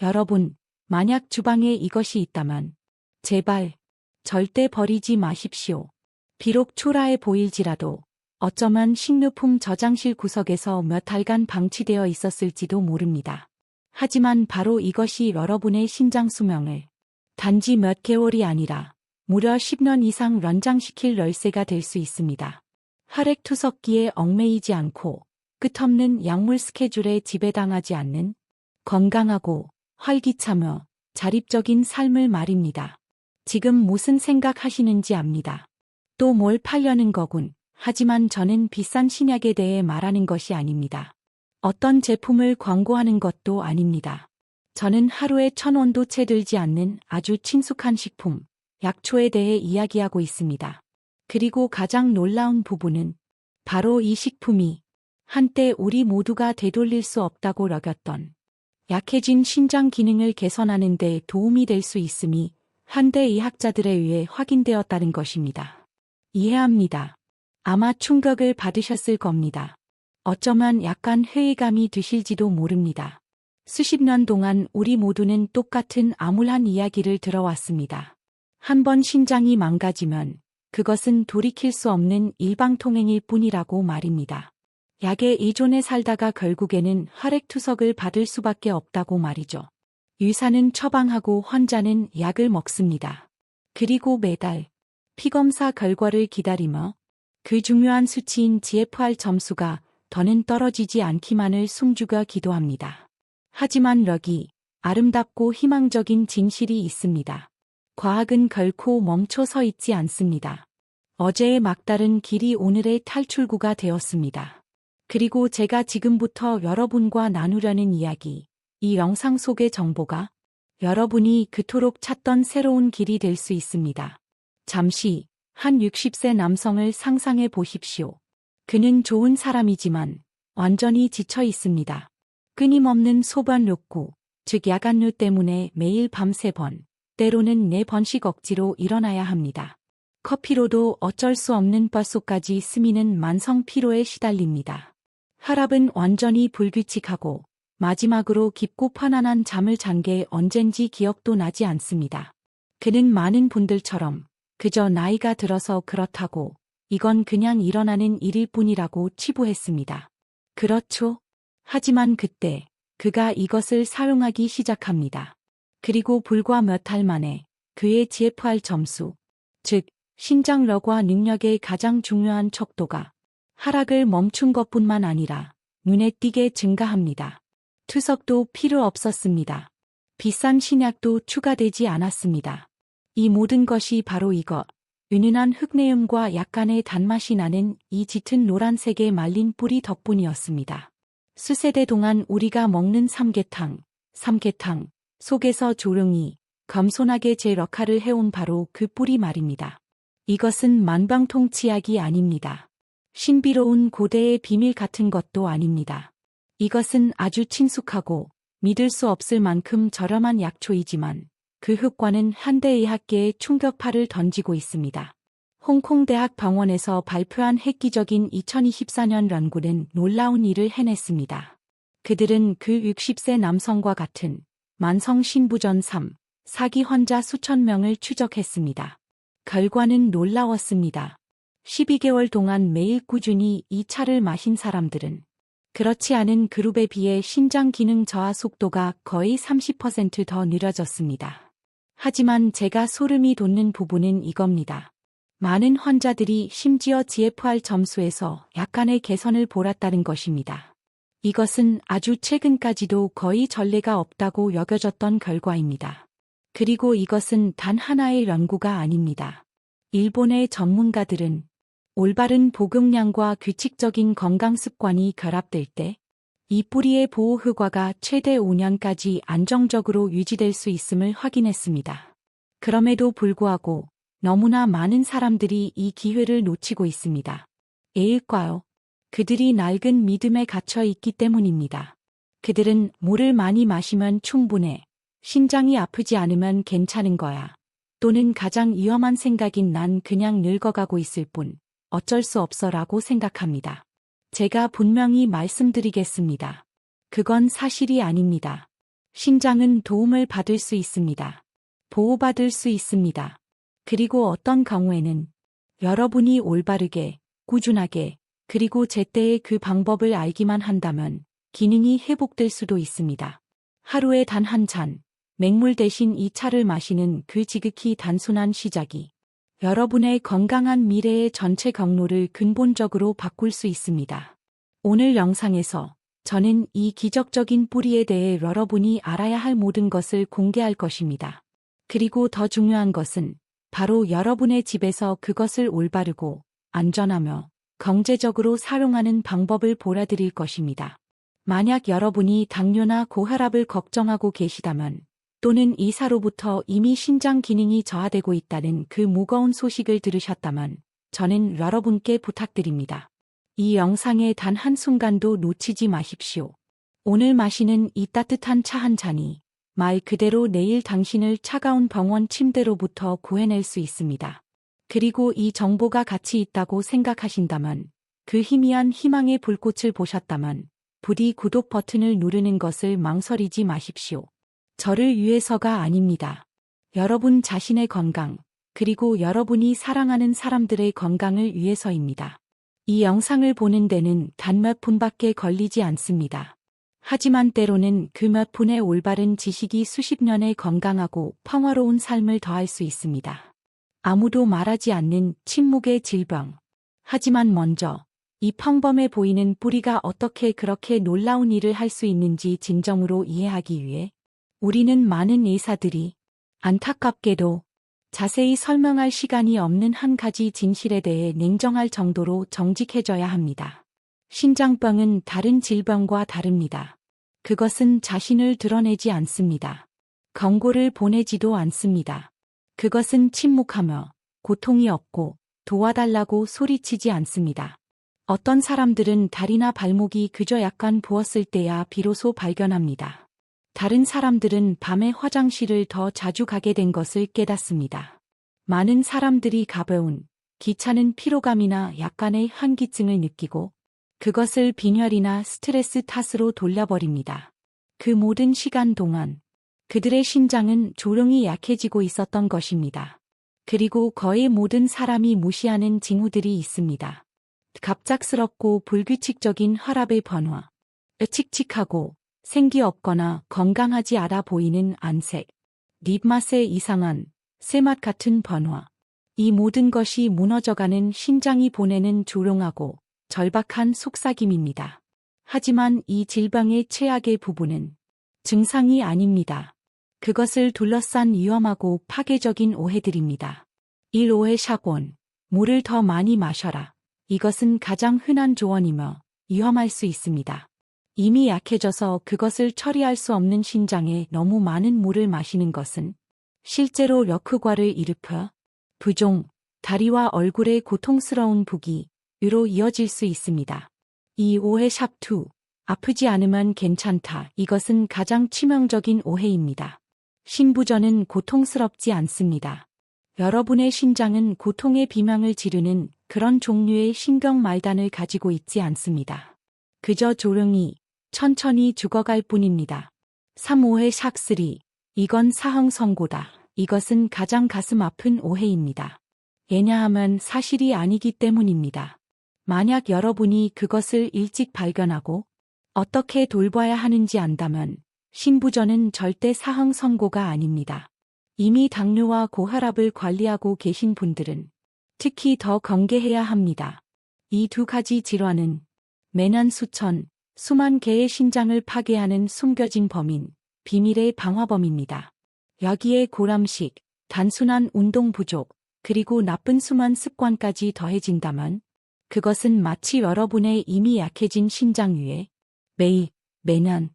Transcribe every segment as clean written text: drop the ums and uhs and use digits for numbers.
여러분, 만약 주방에 이것이 있다면 제발 절대 버리지 마십시오. 비록 초라해 보일지라도 어쩌면 식료품 저장실 구석에서 몇 달간 방치되어 있었을지도 모릅니다. 하지만 바로 이것이 여러분의 신장 수명을 단지 몇 개월이 아니라 무려 10년 이상 연장시킬 열쇠가 될 수 있습니다. 혈액투석기에 얽매이지 않고 끝없는 약물 스케줄에 지배당하지 않는 건강하고 활기차며 자립적인 삶을 말입니다. 지금 무슨 생각하시는지 압니다. 또 뭘 팔려는 거군. 하지만 저는 비싼 신약에 대해 말하는 것이 아닙니다. 어떤 제품을 광고하는 것도 아닙니다. 저는 하루에 1000원도 채 들지 않는 아주 친숙한 식품, 약초에 대해 이야기하고 있습니다. 그리고 가장 놀라운 부분은 바로 이 식품이 한때 우리 모두가 되돌릴 수 없다고 여겼던 약해진 신장 기능을 개선하는 데 도움이 될 수 있음이 현대 의학자들에 의해 확인되었다는 것입니다. 이해합니다. 아마 충격을 받으셨을 겁니다. 어쩌면 약간 회의감이 드실지도 모릅니다. 수십 년 동안 우리 모두는 똑같은 암울한 이야기를 들어왔습니다. 한 번 신장이 망가지면 그것은 돌이킬 수 없는 일방통행일 뿐이라고 말입니다. 약에 의존해 살다가 결국에는 혈액투석을 받을 수밖에 없다고 말이죠. 의사는 처방하고 환자는 약을 먹습니다. 그리고 매달 피검사 결과를 기다리며 그 중요한 수치인 GFR 점수가 더는 떨어지지 않기만을 숨죽여 기도합니다. 하지만 여기 아름답고 희망적인 진실이 있습니다. 과학은 결코 멈춰 서 있지 않습니다. 어제의 막다른 길이 오늘의 탈출구가 되었습니다. 그리고 제가 지금부터 여러분과 나누려는 이야기, 이 영상 속의 정보가 여러분이 그토록 찾던 새로운 길이 될 수 있습니다. 잠시 한 60세 남성을 상상해 보십시오. 그는 좋은 사람이지만 완전히 지쳐 있습니다. 끊임없는 소변 욕구, 즉 야간류 때문에 매일 밤 3번, 때로는 4번씩 억지로 일어나야 합니다. 커피로도 어쩔 수 없는 뼛속까지 스미는 만성 피로에 시달립니다. 혈압은 완전히 불규칙하고 마지막으로 깊고 편안한 잠을 잔 게 언젠지 기억도 나지 않습니다. 그는 많은 분들처럼 그저 나이가 들어서 그렇다고 이건 그냥 일어나는 일일 뿐이라고 치부했습니다. 그렇죠? 하지만 그때 그가 이것을 사용하기 시작합니다. 그리고 불과 몇 달 만에 그의 GFR 점수, 즉 신장력과 능력의 가장 중요한 척도가 하락을 멈춘 것뿐만 아니라 눈에 띄게 증가합니다. 투석도 필요 없었습니다. 비싼 신약도 추가되지 않았습니다. 이 모든 것이 바로 이것, 은은한 흙내음과 약간의 단맛이 나는 이 짙은 노란색의 말린 뿌리 덕분이었습니다. 수세대 동안 우리가 먹는 삼계탕 속에서 조용히, 겸손하게 제 역할을 해온 바로 그 뿌리 말입니다. 이것은 만병통치약이 아닙니다. 신비로운 고대의 비밀 같은 것도 아닙니다. 이것은 아주 친숙하고 믿을 수 없을 만큼 저렴한 약초이지만 그 효과는 현대의학계에 충격파를 던지고 있습니다. 홍콩대학 병원에서 발표한 획기적인 2024년 연구는 놀라운 일을 해냈습니다. 그들은 그 60세 남성과 같은 만성 신부전 3, 4기 환자 수천 명을 추적했습니다. 결과는 놀라웠습니다. 12개월 동안 매일 꾸준히 이 차를 마신 사람들은 그렇지 않은 그룹에 비해 신장 기능 저하 속도가 거의 30% 더 느려졌습니다. 하지만 제가 소름이 돋는 부분은 이겁니다. 많은 환자들이 심지어 GFR 점수에서 약간의 개선을 보았다는 것입니다. 이것은 아주 최근까지도 거의 전례가 없다고 여겨졌던 결과입니다. 그리고 이것은 단 하나의 연구가 아닙니다. 일본의 전문가들은 올바른 복용량과 규칙적인 건강 습관이 결합될 때 이 뿌리의 보호 효과가 최대 5년까지 안정적으로 유지될 수 있음을 확인했습니다. 그럼에도 불구하고 너무나 많은 사람들이 이 기회를 놓치고 있습니다. 왜일까요? 그들이 낡은 믿음에 갇혀 있기 때문입니다. 그들은 물을 많이 마시면 충분해. 신장이 아프지 않으면 괜찮은 거야. 또는 가장 위험한 생각인 난 그냥 늙어가고 있을 뿐. 어쩔 수 없어라고 생각합니다. 제가 분명히 말씀드리겠습니다. 그건 사실이 아닙니다. 신장은 도움을 받을 수 있습니다. 보호받을 수 있습니다. 그리고 어떤 경우에는 여러분이 올바르게, 꾸준하게, 그리고 제때에 그 방법을 알기만 한다면 기능이 회복될 수도 있습니다. 하루에 단 한 잔, 맹물 대신 이 차를 마시는 그 지극히 단순한 시작이 여러분의 건강한 미래의 전체 경로를 근본적으로 바꿀 수 있습니다. 오늘 영상에서 저는 이 기적적인 뿌리에 대해 여러분이 알아야 할 모든 것을 공개할 것입니다. 그리고 더 중요한 것은 바로 여러분의 집에서 그것을 올바르고 안전하며 경제적으로 사용하는 방법을 보여드릴 것입니다. 만약 여러분이 당뇨나 고혈압을 걱정하고 계시다면 또는 이사로부터 이미 신장 기능이 저하되고 있다는 그 무거운 소식을 들으셨다면 저는 여러분께 부탁드립니다. 이 영상의 단 한순간도 놓치지 마십시오. 오늘 마시는 이 따뜻한 차 한 잔이 말 그대로 내일 당신을 차가운 병원 침대로부터 구해낼 수 있습니다. 그리고 이 정보가 가치 있다고 생각하신다면, 그 희미한 희망의 불꽃을 보셨다면 부디 구독 버튼을 누르는 것을 망설이지 마십시오. 저를 위해서가 아닙니다. 여러분 자신의 건강, 그리고 여러분이 사랑하는 사람들의 건강을 위해서입니다. 이 영상을 보는 데는 단 몇 분밖에 걸리지 않습니다. 하지만 때로는 그 몇 분의 올바른 지식이 수십 년의 건강하고 평화로운 삶을 더할 수 있습니다. 아무도 말하지 않는 침묵의 질병. 하지만 먼저 이 평범해 보이는 뿌리가 어떻게 그렇게 놀라운 일을 할 수 있는지 진정으로 이해하기 위해 우리는 많은 의사들이 안타깝게도 자세히 설명할 시간이 없는 한 가지 진실에 대해 냉정할 정도로 정직해져야 합니다. 신장병은 다른 질병과 다릅니다. 그것은 자신을 드러내지 않습니다. 경고를 보내지도 않습니다. 그것은 침묵하며 고통이 없고 도와달라고 소리치지 않습니다. 어떤 사람들은 다리나 발목이 그저 약간 부었을 때야 비로소 발견합니다. 다른 사람들은 밤에 화장실을 더 자주 가게 된 것을 깨닫습니다. 많은 사람들이 가벼운, 귀찮은 피로감이나 약간의 환기증을 느끼고 그것을 빈혈이나 스트레스 탓으로 돌려버립니다. 그 모든 시간 동안 그들의 신장은 조용히 약해지고 있었던 것입니다. 그리고 거의 모든 사람이 무시하는 징후들이 있습니다. 갑작스럽고 불규칙적인 혈압의 변화, 칙칙하고 생기 없거나 건강하지 않아 보이는 안색, 입맛의 이상한, 새맛 같은 변화. 이 모든 것이 무너져가는 신장이 보내는 조용하고 절박한 속삭임입니다. 하지만 이 질병의 최악의 부분은 증상이 아닙니다. 그것을 둘러싼 위험하고 파괴적인 오해들입니다. 1. 오해 샷원. 물을 더 많이 마셔라. 이것은 가장 흔한 조언이며 위험할 수 있습니다. 이미 약해져서 그것을 처리할 수 없는 신장에 너무 많은 물을 마시는 것은 실제로 력흑과를 일으켜 부종, 다리와 얼굴의 고통스러운 부기로 이어질 수 있습니다. 2. 오해 샵2. 아프지 않으면 괜찮다. 이것은 가장 치명적인 오해입니다. 신부전은 고통스럽지 않습니다. 여러분의 신장은 고통의 비명을 지르는 그런 종류의 신경 말단을 가지고 있지 않습니다. 그저 조용히, 천천히 죽어갈 뿐입니다. 3. 오해 샥3. 이건 사형 선고다. 이것은 가장 가슴 아픈 오해입니다. 왜냐하면 사실이 아니기 때문입니다. 만약 여러분이 그것을 일찍 발견하고 어떻게 돌봐야 하는지 안다면 신부전은 절대 사형 선고가 아닙니다. 이미 당뇨와 고혈압을 관리하고 계신 분들은 특히 더 경계해야 합니다. 이 두 가지 질환은 매년 수만 개의 신장을 파괴하는 숨겨진 범인, 비밀의 방화범입니다. 여기에 고람식, 단순한 운동 부족, 그리고 나쁜 수만 습관까지 더해진다면 그것은 마치 여러분의 이미 약해진 신장 위에 매년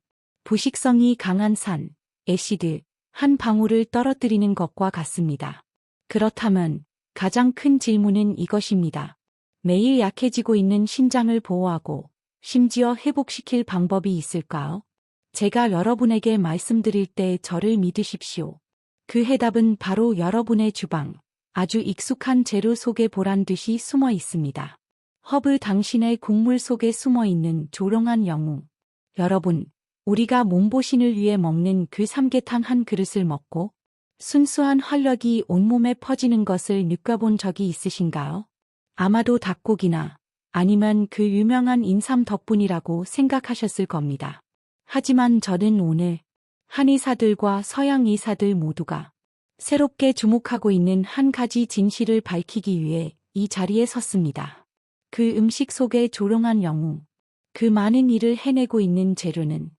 부식성이 강한 산, 애시드, 한 방울을 떨어뜨리는 것과 같습니다. 그렇다면 가장 큰 질문은 이것입니다. 매일 약해지고 있는 신장을 보호하고 심지어 회복시킬 방법이 있을까요? 제가 여러분에게 말씀드릴 때 저를 믿으십시오. 그 해답은 바로 여러분의 주방, 아주 익숙한 재료 속에 보란듯이 숨어 있습니다. 허브 당신의 국물 속에 숨어 있는 조롱한 영웅. 여러분, 우리가 몸보신을 위해 먹는 그 삼계탕 한 그릇을 먹고 순수한 활력이 온몸에 퍼지는 것을 느껴본 적이 있으신가요? 아마도 닭고기나 아니면 그 유명한 인삼 덕분이라고 생각하셨을 겁니다. 하지만 저는 오늘 한의사들과 서양 의사들 모두가 새롭게 주목하고 있는 한 가지 진실을 밝히기 위해 이 자리에 섰습니다. 그 음식 속의 조롱한 영웅, 그 많은 일을 해내고 있는 재료는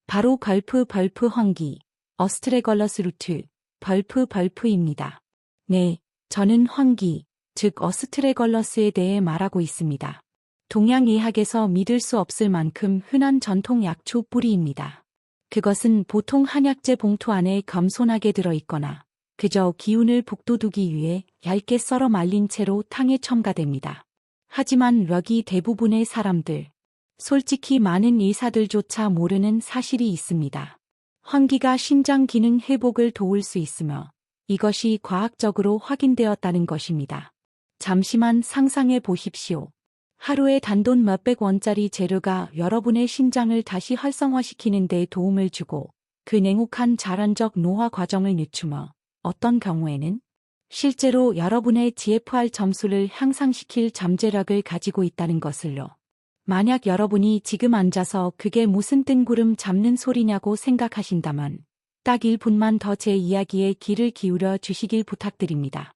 바로 벌프 황기, 어스트레걸러스 루트, 벌프입니다. 네, 저는 황기, 즉 어스트레걸러스에 대해 말하고 있습니다. 동양의학에서 믿을 수 없을 만큼 흔한 전통 약초 뿌리입니다. 그것은 보통 한약재 봉투 안에 겸손하게 들어있거나 그저 기운을 북돋우기 위해 얇게 썰어 말린 채로 탕에 첨가됩니다. 하지만 여기 대부분의 사람들, 솔직히 많은 의사들조차 모르는 사실이 있습니다. 황기가 신장 기능 회복을 도울 수 있으며 이것이 과학적으로 확인되었다는 것입니다. 잠시만 상상해 보십시오. 하루에 단돈 몇백 원짜리 재료가 여러분의 신장을 다시 활성화시키는 데 도움을 주고 그 냉혹한 자란적 노화 과정을 늦추며 어떤 경우에는 실제로 여러분의 GFR 점수를 향상시킬 잠재력을 가지고 있다는 것을요. 만약 여러분이 지금 앉아서 그게 무슨 뜬구름 잡는 소리냐고 생각하신다면 딱 1분만 더 제 이야기에 귀를 기울여 주시길 부탁드립니다.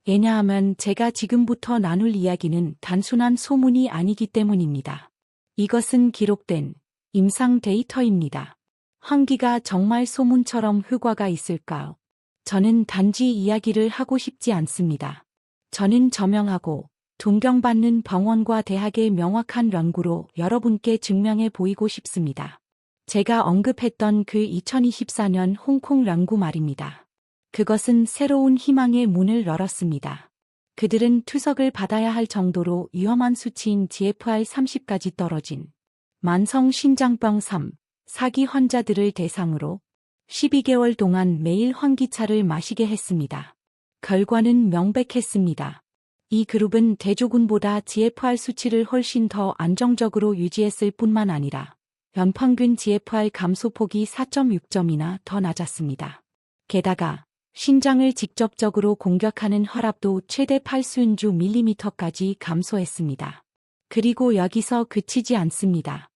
왜냐하면 제가 지금부터 나눌 이야기는 단순한 소문이 아니기 때문입니다. 이것은 기록된 임상 데이터입니다. 황기가 정말 소문처럼 효과가 있을까요? 저는 단지 이야기를 하고 싶지 않습니다. 저는 저명하고 존경받는 병원과 대학의 명확한 연구로 여러분께 증명해 보이고 싶습니다. 제가 언급했던 그 2024년 홍콩 연구 말입니다. 그것은 새로운 희망의 문을 열었습니다. 그들은 투석을 받아야 할 정도로 위험한 수치인 GFR 30까지 떨어진 만성 신장병 3, 4기 환자들을 대상으로 12개월 동안 매일 환기차를 마시게 했습니다. 결과는 명백했습니다. 이 그룹은 대조군보다 GFR 수치를 훨씬 더 안정적으로 유지했을 뿐만 아니라 연평균 GFR 감소폭이 4.6점이나 더 낮았습니다. 게다가 신장을 직접적으로 공격하는 혈압도 최대 8순주 밀리미터까지 감소했습니다. 그리고 여기서 그치지 않습니다.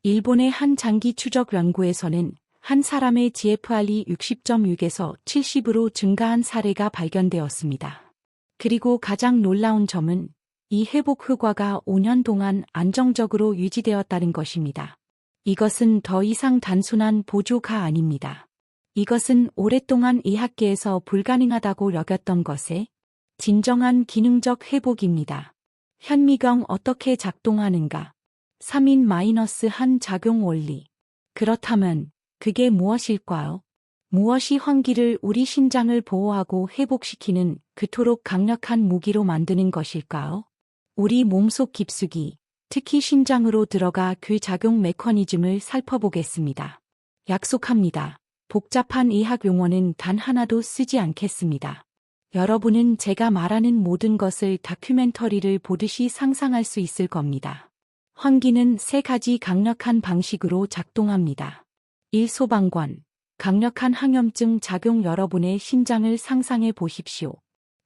일본의 한 장기 추적 연구에서는 한 사람의 GFR이 60.6에서 70으로 증가한 사례가 발견되었습니다. 그리고 가장 놀라운 점은 이 회복 효과가 5년 동안 안정적으로 유지되었다는 것입니다. 이것은 더 이상 단순한 보조가 아닙니다. 이것은 오랫동안 의학계에서 불가능하다고 여겼던 것의 진정한 기능적 회복입니다. 현미경 어떻게 작동하는가? 3인-1 작용 원리. 그렇다면 그게 무엇일까요? 무엇이 황기를 우리 신장을 보호하고 회복시키는 그토록 강력한 무기로 만드는 것일까요? 우리 몸속 깊숙이, 특히 신장으로 들어가 그 작용 메커니즘을 살펴보겠습니다. 약속합니다. 복잡한 의학 용어는 단 하나도 쓰지 않겠습니다. 여러분은 제가 말하는 모든 것을 다큐멘터리를 보듯이 상상할 수 있을 겁니다. 황기는 3가지 강력한 방식으로 작동합니다. 1. 소방관. 강력한 항염증 작용. 여러분의 신장을 상상해 보십시오.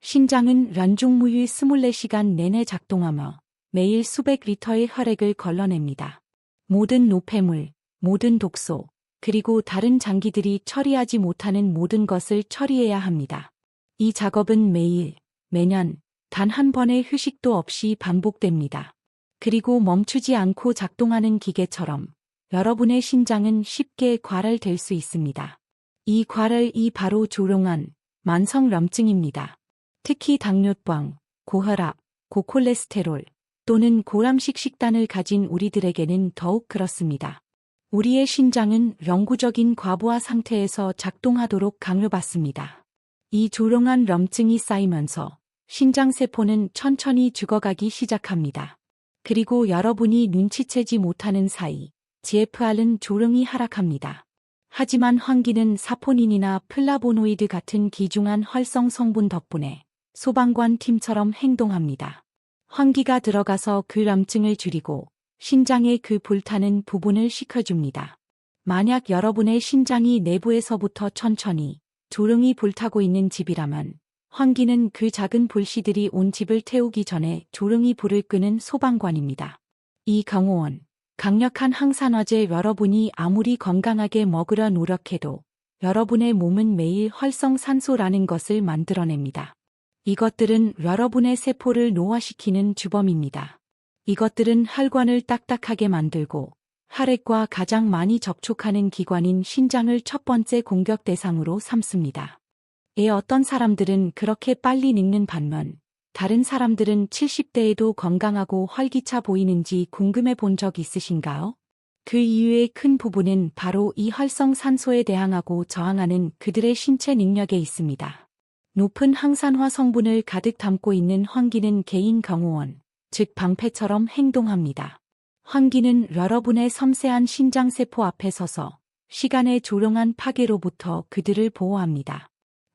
신장은 연중무휴 24시간 내내 작동하며 매일 수백 리터의 혈액을 걸러냅니다. 모든 노폐물, 모든 독소, 그리고 다른 장기들이 처리하지 못하는 모든 것을 처리해야 합니다. 이 작업은 매일, 매년, 단 한 번의 휴식도 없이 반복됩니다. 그리고 멈추지 않고 작동하는 기계처럼 여러분의 신장은 쉽게 과랄될 수 있습니다. 이 과랄이 바로 조롱한 만성염증입니다. 특히 당뇨병, 고혈압, 고콜레스테롤 또는 고람식 식단을 가진 우리들에게는 더욱 그렇습니다. 우리의 신장은 영구적인 과부하 상태에서 작동하도록 강요받습니다. 이 조롱한 염증이 쌓이면서 신장세포는 천천히 죽어가기 시작합니다. 그리고 여러분이 눈치채지 못하는 사이 GFR은 조용히 하락합니다. 하지만 황기는 사포닌이나 플라보노이드 같은 귀중한 활성 성분 덕분에 소방관 팀처럼 행동합니다. 황기가 들어가서 그 염증을 줄이고 신장의 그 불타는 부분을 식혀줍니다. 만약 여러분의 심장이 내부에서부터 천천히 조용히 불타고 있는 집이라면 환기는 그 작은 불씨들이 온 집을 태우기 전에 조용히 불을 끄는 소방관입니다. 이 경호원, 강력한 항산화제 여러분이 아무리 건강하게 먹으려 노력해도 여러분의 몸은 매일 활성산소라는 것을 만들어냅니다. 이것들은 여러분의 세포를 노화시키는 주범입니다. 이것들은 혈관을 딱딱하게 만들고 혈액과 가장 많이 접촉하는 기관인 심장을 첫 번째 공격 대상으로 삼습니다. 어떤 사람들은 그렇게 빨리 늙는 반면 다른 사람들은 70대에도 건강하고 활기차 보이는지 궁금해 본 적 있으신가요? 그 이유의 큰 부분은 바로 이 활성산소에 대항하고 저항하는 그들의 신체 능력에 있습니다. 높은 항산화 성분을 가득 담고 있는 환기는 개인 경호원, 즉 방패처럼 행동합니다. 환기는 여러분의 섬세한 심장세포 앞에 서서 시간의 조용한 파괴로부터 그들을 보호합니다.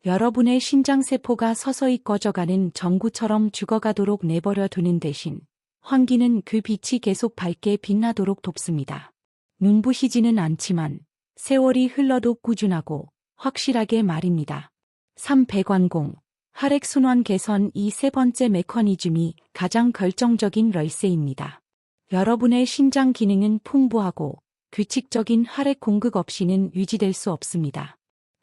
여러분의 심장세포가 서서히 꺼져가는 전구처럼 죽어가도록 내버려 두는 대신 환기는 그 빛이 계속 밝게 빛나도록 돕습니다. 눈부시지는 않지만 세월이 흘러도 꾸준하고 확실하게 말입니다. 3. 배관공, 혈액순환 개선. 이 세 번째 메커니즘이 가장 결정적인 열쇠입니다. 여러분의 심장 기능은 풍부하고 규칙적인 혈액 공급 없이는 유지될 수 없습니다.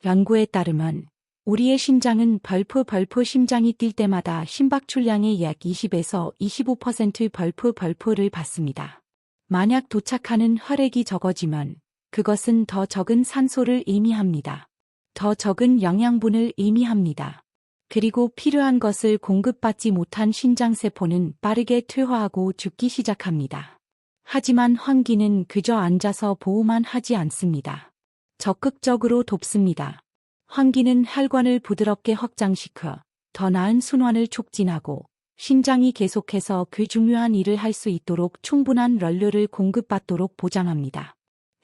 연구에 따르면 우리의 심장은 벌프 심장이 뛸 때마다 심박출량의 약 20에서 25% 벌프를 받습니다. 만약 도착하는 혈액이 적어지면 그것은 더 적은 산소를 의미합니다. 더 적은 영양분을 의미합니다. 그리고 필요한 것을 공급받지 못한 심장세포는 빠르게 퇴화하고 죽기 시작합니다. 하지만 환기는 그저 앉아서 보호만 하지 않습니다. 적극적으로 돕습니다. 환기는 혈관을 부드럽게 확장시켜 더 나은 순환을 촉진하고 심장이 계속해서 그 중요한 일을 할 수 있도록 충분한 연료를 공급받도록 보장합니다.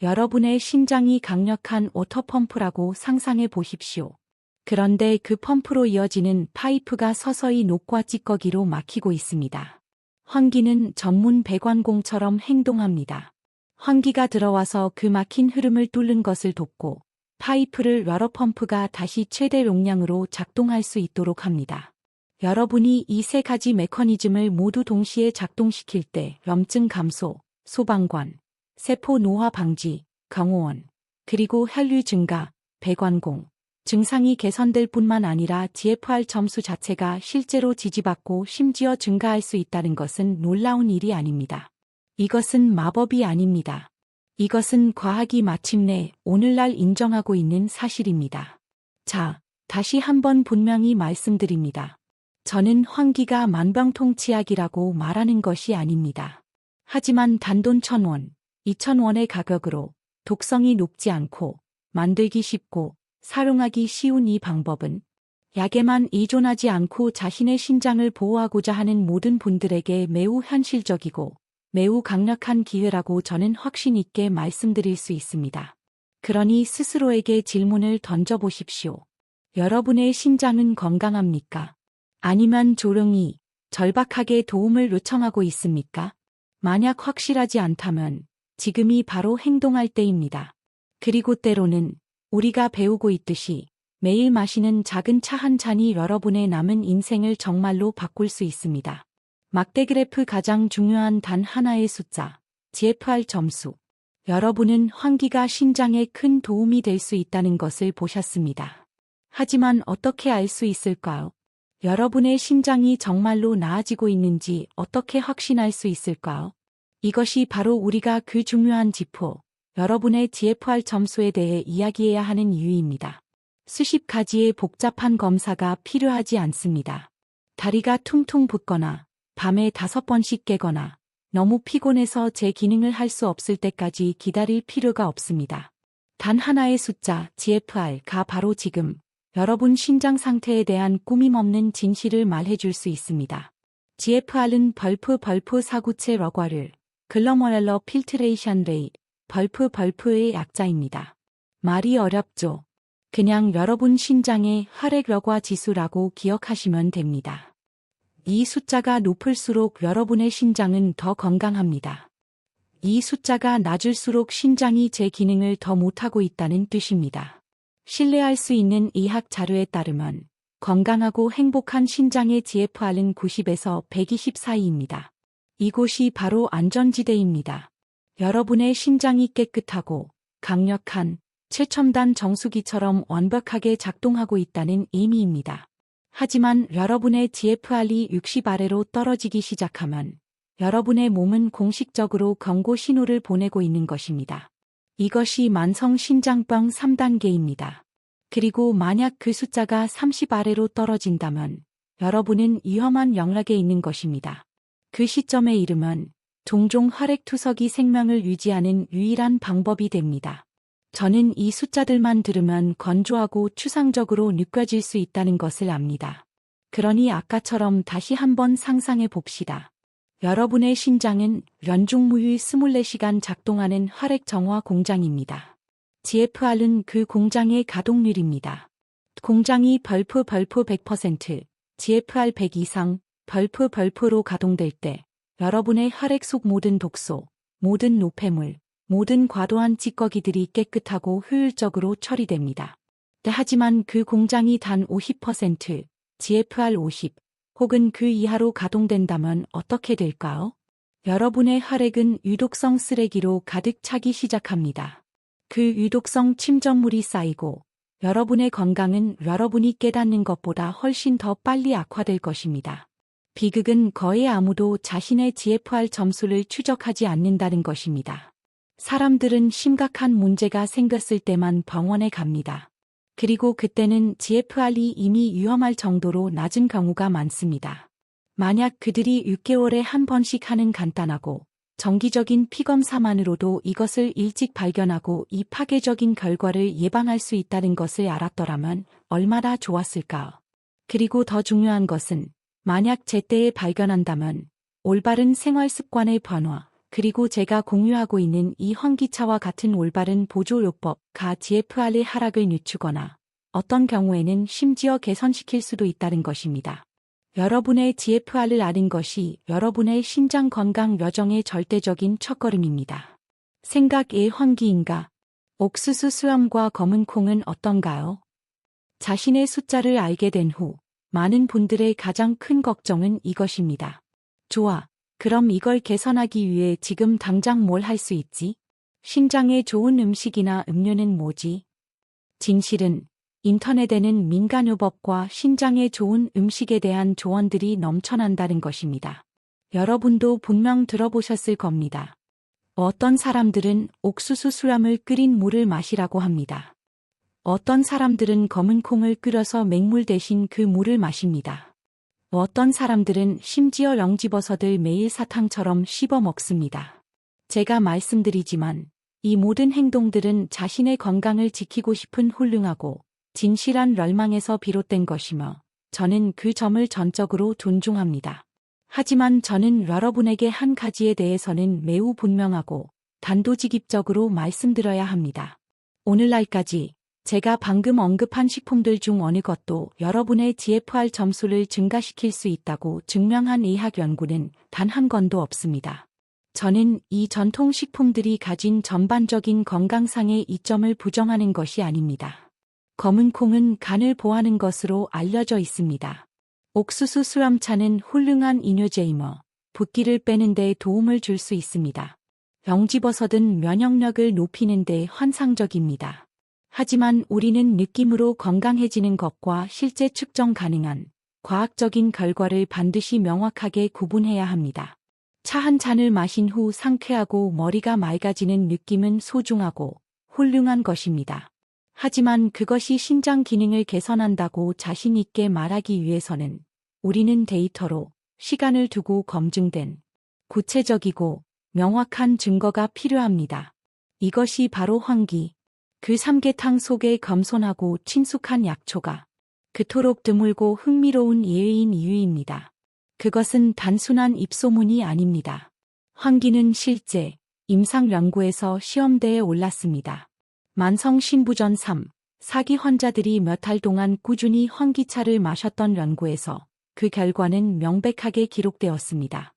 여러분의 심장이 강력한 워터펌프라고 상상해 보십시오. 그런데 그 펌프로 이어지는 파이프가 서서히 녹과 찌꺼기로 막히고 있습니다. 환기는 전문 배관공처럼 행동합니다. 환기가 들어와서 그 막힌 흐름을 뚫는 것을 돕고 파이프를 여러 펌프가 다시 최대 용량으로 작동할 수 있도록 합니다. 여러분이 이 세 가지 메커니즘을 모두 동시에 작동시킬 때 염증 감소, 소방관, 세포 노화 방지, 경호원, 그리고 혈류 증가, 배관공, 증상이 개선될 뿐만 아니라 GFR 점수 자체가 실제로 지지받고 심지어 증가할 수 있다는 것은 놀라운 일이 아닙니다. 이것은 마법이 아닙니다. 이것은 과학이 마침내 오늘날 인정하고 있는 사실입니다. 자, 다시 한번 분명히 말씀드립니다. 저는 환기가 만병통치약이라고 말하는 것이 아닙니다. 하지만 단돈 1,000원, 2,000원의 가격으로 독성이 높지 않고 만들기 쉽고 사용하기 쉬운 이 방법은 약에만 의존하지 않고 자신의 심장을 보호하고자 하는 모든 분들에게 매우 현실적이고 매우 강력한 기회라고 저는 확신 있게 말씀드릴 수 있습니다. 그러니 스스로에게 질문을 던져보십시오. 여러분의 심장은 건강합니까? 아니면 조용히, 절박하게 도움을 요청하고 있습니까? 만약 확실하지 않다면 지금이 바로 행동할 때입니다. 그리고 때로는 우리가 배우고 있듯이 매일 마시는 작은 차 한 잔이 여러분의 남은 인생을 정말로 바꿀 수 있습니다. 막대그래프 가장 중요한 단 하나의 숫자, GFR 점수. 여러분은 환기가 심장에 큰 도움이 될 수 있다는 것을 보셨습니다. 하지만 어떻게 알 수 있을까요? 여러분의 심장이 정말로 나아지고 있는지 어떻게 확신할 수 있을까요? 이것이 바로 우리가 그 중요한 지표, 여러분의 GFR 점수에 대해 이야기해야 하는 이유입니다. 수십 가지의 복잡한 검사가 필요하지 않습니다. 다리가 퉁퉁 붓거나 밤에 5번씩 깨거나 너무 피곤해서 제 기능을 할 수 없을 때까지 기다릴 필요가 없습니다. 단 하나의 숫자 GFR가 바로 지금 여러분 심장 상태에 대한 꾸밈없는 진실을 말해줄 수 있습니다. GFR은 벌프 사구체 러과를 글러머렐러 필트레이션 레이트 벌프의 약자입니다. 말이 어렵죠? 그냥 여러분 심장의 혈액 러과 지수라고 기억하시면 됩니다. 이 숫자가 높을수록 여러분의 심장은 더 건강합니다. 이 숫자가 낮을수록 신장이 제 기능을 더 못하고 있다는 뜻입니다. 신뢰할 수 있는 의학 자료에 따르면 건강하고 행복한 신장의 GFR은 90에서 120 사이입니다. 이곳이 바로 안전지대입니다. 여러분의 신장이 깨끗하고 강력한 최첨단 정수기처럼 완벽하게 작동하고 있다는 의미입니다. 하지만 여러분의 GFR이 60 아래로 떨어지기 시작하면 여러분의 몸은 공식적으로 경고 신호를 보내고 있는 것입니다. 이것이 만성 신장병 3단계입니다. 그리고 만약 그 숫자가 30 아래로 떨어진다면 여러분은 위험한 영락에 있는 것입니다. 그 시점에 이르면 종종 혈액투석이 생명을 유지하는 유일한 방법이 됩니다. 저는 이 숫자들만 들으면 건조하고 추상적으로 느껴질 수 있다는 것을 압니다. 그러니 아까처럼 다시 한번 상상해 봅시다. 여러분의 신장은 연중무휴 24시간 작동하는 혈액 정화 공장입니다. GFR은 그 공장의 가동률입니다. 공장이 벌프 100%, GFR 100 이상, 벌프로 가동될 때 여러분의 혈액 속 모든 독소, 모든 노폐물, 모든 과도한 찌꺼기들이 깨끗하고 효율적으로 처리됩니다. 하지만 그 공장이 단 50%, GFR 50, 혹은 그 이하로 가동된다면 어떻게 될까요? 여러분의 혈액은 유독성 쓰레기로 가득 차기 시작합니다. 그 유독성 침전물이 쌓이고 여러분의 건강은 여러분이 깨닫는 것보다 훨씬 더 빨리 악화될 것입니다. 비극은 거의 아무도 자신의 GFR 점수를 추적하지 않는다는 것입니다. 사람들은 심각한 문제가 생겼을 때만 병원에 갑니다. 그리고 그때는 GFR이 이미 위험할 정도로 낮은 경우가 많습니다. 만약 그들이 6개월에 한 번씩 하는 간단하고 정기적인 피검사만으로도 이것을 일찍 발견하고 이 파괴적인 결과를 예방할 수 있다는 것을 알았더라면 얼마나 좋았을까. 그리고 더 중요한 것은 만약 제때에 발견한다면 올바른 생활 습관의 변화, 그리고 제가 공유하고 있는 이 환기차와 같은 올바른 보조요법가 GFR의 하락을 늦추거나 어떤 경우에는 심지어 개선시킬 수도 있다는 것입니다. 여러분의 GFR을 아는 것이 여러분의 신장 건강 여정의 절대적인 첫걸음입니다. 생각의 환기인가? 옥수수 수염과 검은 콩은 어떤가요? 자신의 숫자를 알게 된 후 많은 분들의 가장 큰 걱정은 이것입니다. 좋아. 그럼 이걸 개선하기 위해 지금 당장 뭘 할 수 있지? 신장에 좋은 음식이나 음료는 뭐지? 진실은 인터넷에는 민간요법과 신장에 좋은 음식에 대한 조언들이 넘쳐난다는 것입니다. 여러분도 분명 들어보셨을 겁니다. 어떤 사람들은 옥수수 수염을 끓인 물을 마시라고 합니다. 어떤 사람들은 검은 콩을 끓여서 맹물 대신 그 물을 마십니다. 어떤 사람들은 심지어 영지버섯을 매일 사탕처럼 씹어 먹습니다. 제가 말씀드리지만 이 모든 행동들은 자신의 건강을 지키고 싶은 훌륭하고 진실한 열망에서 비롯된 것이며 저는 그 점을 전적으로 존중합니다. 하지만 저는 여러분에게 한 가지에 대해서는 매우 분명하고 단도직입적으로 말씀드려야 합니다. 오늘날까지 제가 방금 언급한 식품들 중 어느 것도 여러분의 GFR 점수를 증가시킬 수 있다고 증명한 의학 연구는 단 한 건도 없습니다. 저는 이 전통 식품들이 가진 전반적인 건강상의 이점을 부정하는 것이 아닙니다. 검은 콩은 간을 보호하는 것으로 알려져 있습니다. 옥수수 수염차는 훌륭한 이뇨제이며 붓기를 빼는 데 도움을 줄 수 있습니다. 영지버섯은 면역력을 높이는 데 환상적입니다. 하지만 우리는 느낌으로 건강해지는 것과 실제 측정 가능한 과학적인 결과를 반드시 명확하게 구분해야 합니다. 차 한 잔을 마신 후 상쾌하고 머리가 맑아지는 느낌은 소중하고 훌륭한 것입니다. 하지만 그것이 신장 기능을 개선한다고 자신 있게 말하기 위해서는 우리는 데이터로 시간을 두고 검증된 구체적이고 명확한 증거가 필요합니다. 이것이 바로 환기. 그 삼계탕 속의 겸손하고 친숙한 약초가 그토록 드물고 흥미로운 예의인 이유입니다. 그것은 단순한 입소문이 아닙니다. 환기는 실제 임상 연구에서 시험대에 올랐습니다. 만성 신부전 3, 4기 환자들이 몇 달 동안 꾸준히 환기차를 마셨던 연구에서 그 결과는 명백하게 기록되었습니다.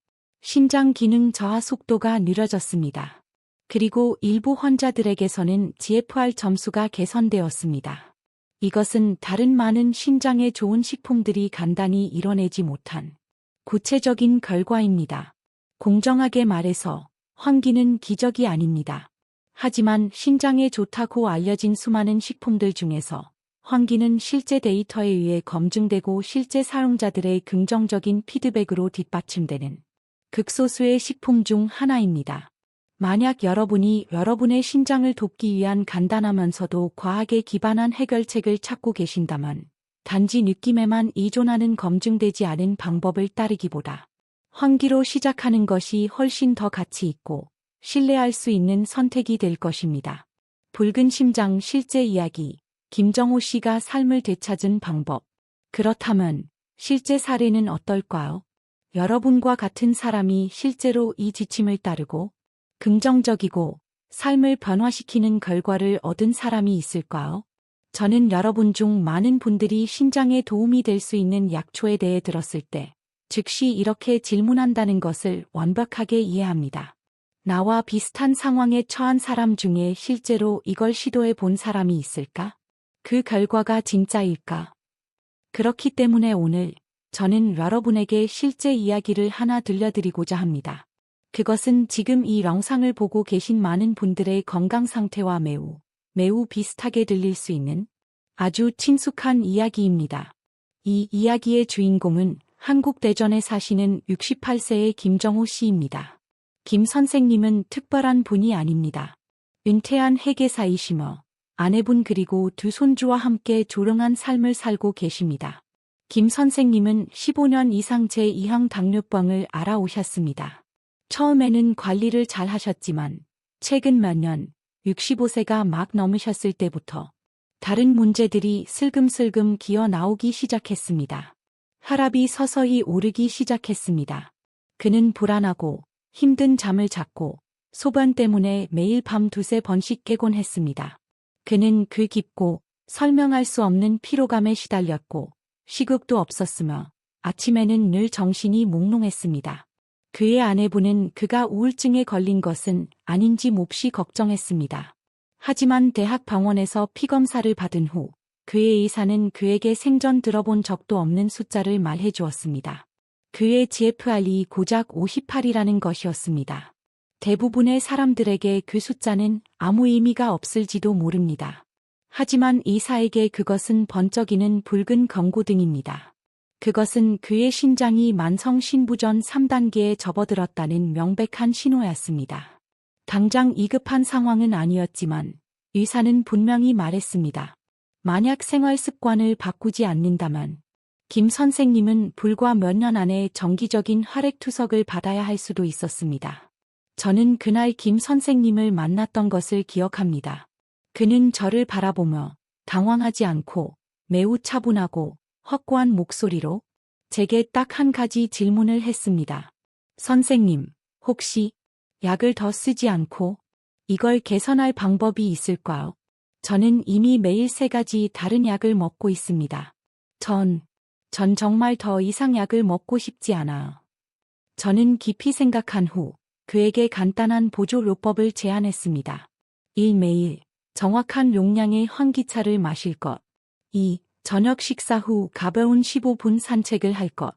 신장 기능 저하 속도가 느려졌습니다. 그리고 일부 환자들에게서는 GFR 점수가 개선되었습니다. 이것은 다른 많은 신장에 좋은 식품들이 간단히 이뤄내지 못한 구체적인 결과입니다. 공정하게 말해서 환기는 기적이 아닙니다. 하지만 신장에 좋다고 알려진 수많은 식품들 중에서 환기는 실제 데이터에 의해 검증되고 실제 사용자들의 긍정적인 피드백으로 뒷받침되는 극소수의 식품 중 하나입니다. 만약 여러분이 여러분의 신장을 돕기 위한 간단하면서도 과학에 기반한 해결책을 찾고 계신다면 단지 느낌에만 의존하는 검증되지 않은 방법을 따르기보다 환기로 시작하는 것이 훨씬 더 가치 있고 신뢰할 수 있는 선택이 될 것입니다. 붉은 심장 실제 이야기, 김정호 씨가 삶을 되찾은 방법. 그렇다면 실제 사례는 어떨까요? 여러분과 같은 사람이 실제로 이 지침을 따르고 긍정적이고 삶을 변화시키는 결과를 얻은 사람이 있을까요? 저는 여러분 중 많은 분들이 신장에 도움이 될 수 있는 약초에 대해 들었을 때 즉시 이렇게 질문한다는 것을 완벽하게 이해합니다. 나와 비슷한 상황에 처한 사람 중에 실제로 이걸 시도해 본 사람이 있을까? 그 결과가 진짜일까? 그렇기 때문에 오늘 저는 여러분에게 실제 이야기를 하나 들려드리고자 합니다. 그것은 지금 이 영상을 보고 계신 많은 분들의 건강 상태와 매우 비슷하게 들릴 수 있는 아주 친숙한 이야기입니다. 이 이야기의 주인공은 한국 대전에 사시는 68세의 김정호 씨입니다. 김 선생님은 특별한 분이 아닙니다. 은퇴한 회계사이시며 아내분 그리고 두 손주와 함께 조용한 삶을 살고 계십니다. 김 선생님은 15년 이상 제2형 당뇨병을 앓아오셨습니다. 처음에는 관리를 잘 하셨지만 최근 몇 년 65세가 막 넘으셨을 때부터 다른 문제들이 슬금슬금 기어 나오기 시작했습니다. 혈압이 서서히 오르기 시작했습니다. 그는 불안하고 힘든 잠을 잤고 소변 때문에 매일 밤 두세 번씩 깨곤 했습니다. 그는 그 깊고 설명할 수 없는 피로감에 시달렸고 식욕도 없었으며 아침에는 늘 정신이 몽롱했습니다. 그의 아내분은 그가 우울증에 걸린 것은 아닌지 몹시 걱정했습니다. 하지만 대학 병원에서 피검사를 받은 후 그의 의사는 그에게 생전 들어본 적도 없는 숫자를 말해 주었습니다. 그의 GFR이 고작 58이라는 것이었습니다. 대부분의 사람들에게 그 숫자는 아무 의미가 없을지도 모릅니다. 하지만 의사에게 그것은 번쩍이는 붉은 경고등입니다. 그것은 그의 신장이 만성 신부전 3단계에 접어들었다는 명백한 신호였습니다. 당장 위급한 상황은 아니었지만 의사는 분명히 말했습니다. 만약 생활 습관을 바꾸지 않는다면 김 선생님은 불과 몇 년 안에 정기적인 혈액투석을 받아야 할 수도 있었습니다. 저는 그날 김 선생님을 만났던 것을 기억합니다. 그는 저를 바라보며 당황하지 않고 매우 차분하고 확고한 목소리로 제게 딱 한 가지 질문을 했습니다. 선생님, 혹시 약을 더 쓰지 않고 이걸 개선할 방법이 있을까요? 저는 이미 매일 3가지 다른 약을 먹고 있습니다. 전 정말 더 이상 약을 먹고 싶지 않아요. 저는 깊이 생각한 후 그에게 간단한 보조요법을 제안했습니다. 1. 매일 정확한 용량의 환기차를 마실 것. 2. 저녁 식사 후 가벼운 15분 산책을 할 것.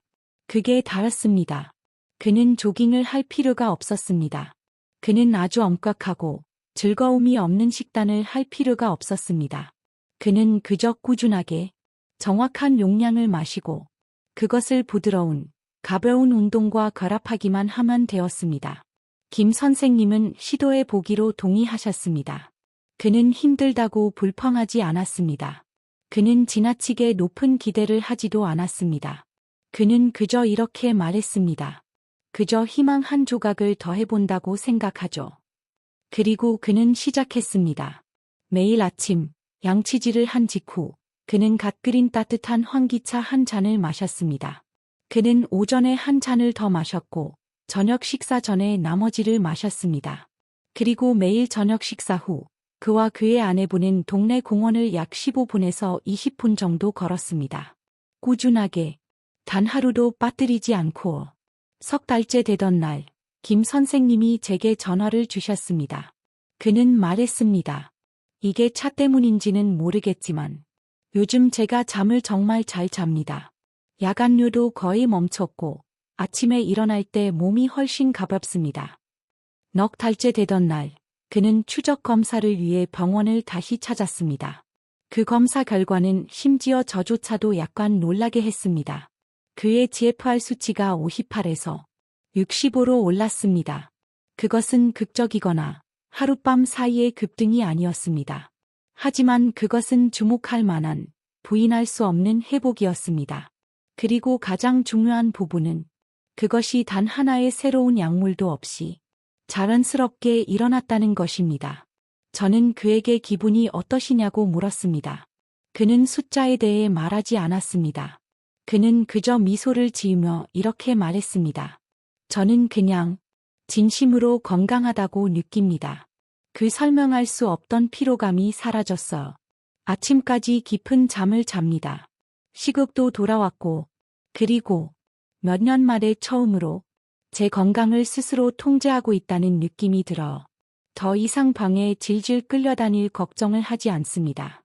그게 다였습니다. 그는 조깅을 할 필요가 없었습니다. 그는 아주 엄격하고 즐거움이 없는 식단을 할 필요가 없었습니다. 그는 그저 꾸준하게 정확한 용량을 마시고 그것을 부드러운 가벼운 운동과 결합하기만 하면 되었습니다. 김 선생님은 시도해 보기로 동의하셨습니다. 그는 힘들다고 불평하지 않았습니다. 그는 지나치게 높은 기대를 하지도 않았습니다. 그는 그저 이렇게 말했습니다. 그저 희망 한 조각을 더 해본다고 생각하죠. 그리고 그는 시작했습니다. 매일 아침 양치질을 한 직후 그는 갓 끓인 따뜻한 환기차 한 잔을 마셨습니다. 그는 오전에 한 잔을 더 마셨고 저녁 식사 전에 나머지를 마셨습니다. 그리고 매일 저녁 식사 후 그와 그의 아내분은 동네 공원을 약 15분에서 20분 정도 걸었습니다. 꾸준하게 단 하루도 빠뜨리지 않고 석 달째 되던 날, 김 선생님이 제게 전화를 주셨습니다. 그는 말했습니다. 이게 차 때문인지는 모르겠지만 요즘 제가 잠을 정말 잘 잡니다. 야간류도 거의 멈췄고 아침에 일어날 때 몸이 훨씬 가볍습니다. 넉 달째 되던 날, 그는 추적 검사를 위해 병원을 다시 찾았습니다. 그 검사 결과는 심지어 저조차도 약간 놀라게 했습니다. 그의 GFR 수치가 58에서 65로 올랐습니다. 그것은 극적이거나 하룻밤 사이의 급등이 아니었습니다. 하지만 그것은 주목할 만한, 부인할 수 없는 회복이었습니다. 그리고 가장 중요한 부분은 그것이 단 하나의 새로운 약물도 없이 자연스럽게 일어났다는 것입니다. 저는 그에게 기분이 어떠시냐고 물었습니다. 그는 숫자에 대해 말하지 않았습니다. 그는 그저 미소를 지으며 이렇게 말했습니다. 저는 그냥 진심으로 건강하다고 느낍니다. 그 설명할 수 없던 피로감이 사라졌어요. 아침까지 깊은 잠을 잡니다. 식욕도 돌아왔고, 그리고 몇 년 만에 처음으로 제 건강을 스스로 통제하고 있다는 느낌이 들어 더 이상 방에 질질 끌려다닐 걱정을 하지 않습니다.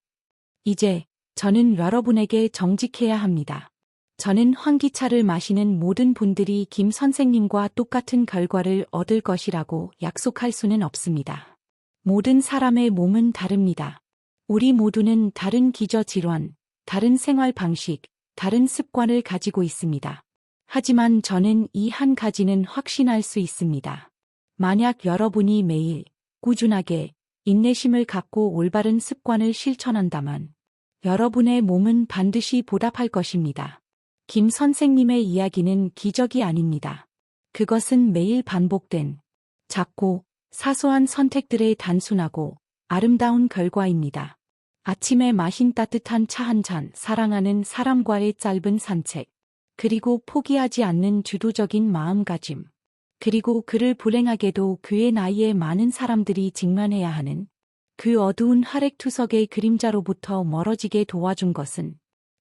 이제 저는 여러분에게 정직해야 합니다. 저는 환기차를 마시는 모든 분들이 김 선생님과 똑같은 결과를 얻을 것이라고 약속할 수는 없습니다. 모든 사람의 몸은 다릅니다. 우리 모두는 다른 기저질환, 다른 생활 방식, 다른 습관을 가지고 있습니다. 하지만 저는 이 한 가지는 확신할 수 있습니다. 만약 여러분이 매일 꾸준하게 인내심을 갖고 올바른 습관을 실천한다면 여러분의 몸은 반드시 보답할 것입니다. 김 선생님의 이야기는 기적이 아닙니다. 그것은 매일 반복된 작고 사소한 선택들의 단순하고 아름다운 결과입니다. 아침에 마신 따뜻한 차 한 잔, 사랑하는 사람과의 짧은 산책, 그리고 포기하지 않는 주도적인 마음가짐, 그리고 그를 불행하게도 그의 나이에 많은 사람들이 직면해야 하는 그 어두운 하랙투석의 그림자로부터 멀어지게 도와준 것은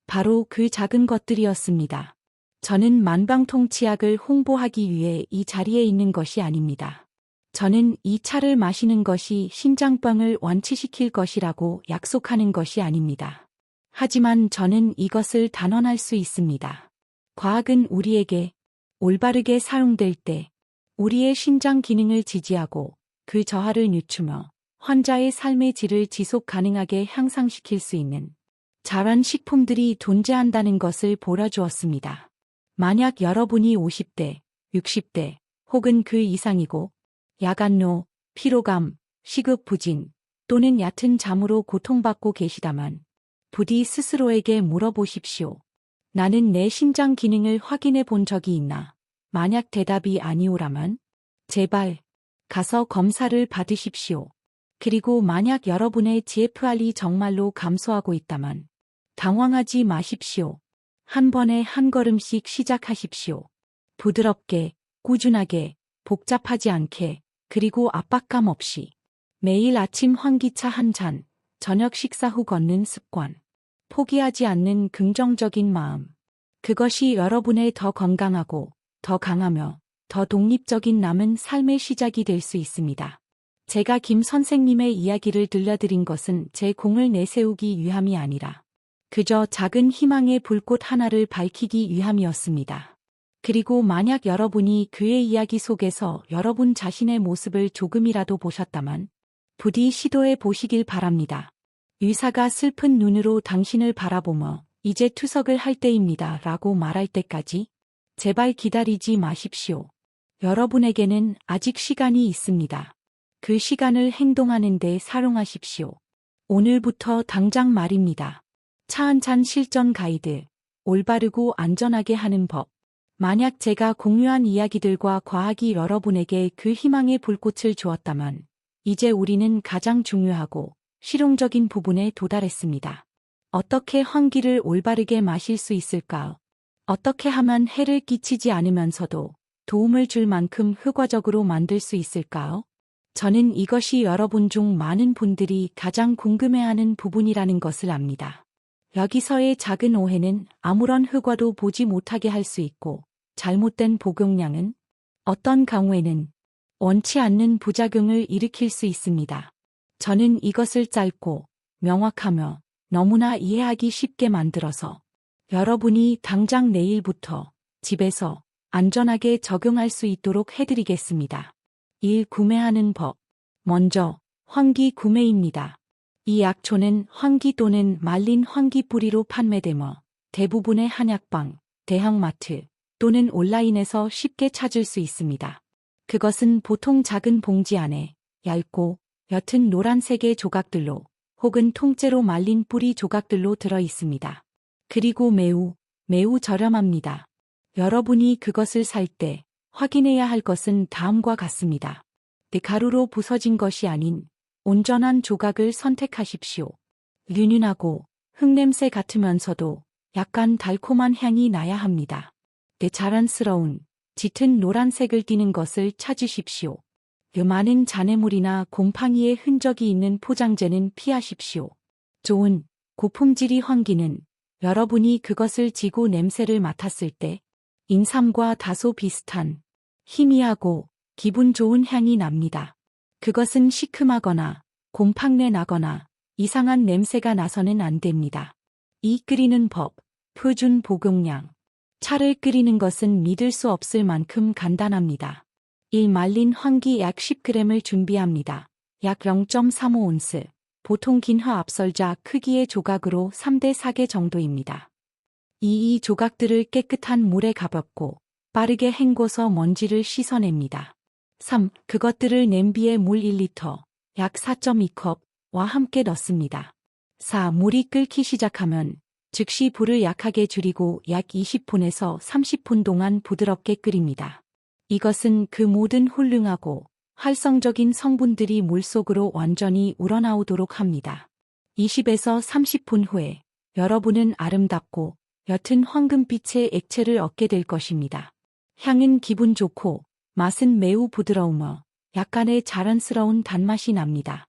바로 그 작은 것들이었습니다. 저는 만방통치약을 홍보하기 위해 이 자리에 있는 것이 아닙니다. 저는 이 차를 마시는 것이 심장병을 완치시킬 것이라고 약속하는 것이 아닙니다. 하지만 저는 이것을 단언할 수 있습니다. 과학은 우리에게 올바르게 사용될 때 우리의 심장 기능을 지지하고 그 저하를 늦추며 환자의 삶의 질을 지속 가능하게 향상시킬 수 있는 자란 식품들이 존재한다는 것을 보여주었습니다. 만약 여러분이 50대, 60대 혹은 그 이상이고 야간노, 피로감, 식욕 부진 또는 얕은 잠으로 고통받고 계시다면 부디 스스로에게 물어보십시오. 나는 내 심장 기능을 확인해 본 적이 있나? 만약 대답이 아니오라면 제발 가서 검사를 받으십시오. 그리고 만약 여러분의 GFR이 정말로 감소하고 있다면 당황하지 마십시오. 한 번에 한 걸음씩 시작하십시오. 부드럽게, 꾸준하게, 복잡하지 않게, 그리고 압박감 없이. 매일 아침 환기차 한 잔, 저녁 식사 후 걷는 습관. 포기하지 않는 긍정적인 마음. 그것이 여러분의 더 건강하고, 더 강하며, 더 독립적인 남은 삶의 시작이 될 수 있습니다. 제가 김 선생님의 이야기를 들려드린 것은 제 공을 내세우기 위함이 아니라 그저 작은 희망의 불꽃 하나를 밝히기 위함이었습니다. 그리고 만약 여러분이 그의 이야기 속에서 여러분 자신의 모습을 조금이라도 보셨다면 부디 시도해 보시길 바랍니다. 의사가 슬픈 눈으로 당신을 바라보며 이제 투석을 할 때입니다 라고 말할 때까지 제발 기다리지 마십시오. 여러분에게는 아직 시간이 있습니다. 그 시간을 행동하는 데 사용하십시오. 오늘부터 당장 말입니다. 차 한 잔 실전 가이드, 올바르고 안전하게 하는 법. 만약 제가 공유한 이야기들과 과학이 여러분에게 그 희망의 불꽃을 주었다면 이제 우리는 가장 중요하고 실용적인 부분에 도달했습니다. 어떻게 환기를 올바르게 마실 수 있을까요? 어떻게 하면 해를 끼치지 않으면서도 도움을 줄 만큼 효과적으로 만들 수 있을까요? 저는 이것이 여러분 중 많은 분들이 가장 궁금해하는 부분이라는 것을 압니다. 여기서의 작은 오해는 아무런 효과도 보지 못하게 할 수 있고 잘못된 복용량은 어떤 경우에는 원치 않는 부작용을 일으킬 수 있습니다. 저는 이것을 짧고 명확하며 너무나 이해하기 쉽게 만들어서 여러분이 당장 내일부터 집에서 안전하게 적용할 수 있도록 해드리겠습니다. 1. 구매하는 법. 먼저 황기 구매입니다. 이 약초는 황기 또는 말린 황기 뿌리로 판매되며 대부분의 한약방, 대형마트 또는 온라인에서 쉽게 찾을 수 있습니다. 그것은 보통 작은 봉지 안에 얇고 옅은 노란색의 조각들로 혹은 통째로 말린 뿌리 조각들로 들어 있습니다. 그리고 매우 저렴합니다. 여러분이 그것을 살 때 확인해야 할 것은 다음과 같습니다. 가루로 부서진 것이 아닌 온전한 조각을 선택하십시오. 윤윤하고 흙냄새 같으면서도 약간 달콤한 향이 나야 합니다. 자연스러운 짙은 노란색을 띠는 것을 찾으십시오. 많은 잔해물이나 곰팡이의 흔적이 있는 포장재는 피하십시오. 좋은 고품질이 황기는 여러분이 그것을 지고 냄새를 맡았을 때 인삼과 다소 비슷한 희미하고 기분 좋은 향이 납니다. 그것은 시큼하거나 곰팡내 나거나 이상한 냄새가 나서는 안 됩니다. 이 끓이는 법, 표준 복용량. 차를 끓이는 것은 믿을 수 없을 만큼 간단합니다. 1. 말린 황기 약 10g을 준비합니다. 약 0.35온스. 보통 긴화 앞설자 크기의 조각으로 3대 4개 정도입니다. 이 조각들을 깨끗한 물에 가볍고 빠르게 헹궈서 먼지를 씻어냅니다. 3. 그것들을 냄비에 물 1리터, 약 4.2컵와 함께 넣습니다. 4. 물이 끓기 시작하면 즉시 불을 약하게 줄이고 약 20분에서 30분 동안 부드럽게 끓입니다. 이것은 그 모든 훌륭하고 활성적인 성분들이 물속으로 완전히 우러나오도록 합니다. 20에서 30분 후에 여러분은 아름답고 옅은 황금빛의 액체를 얻게 될 것입니다. 향은 기분 좋고 맛은 매우 부드러우며 약간의 자연스러운 단맛이 납니다.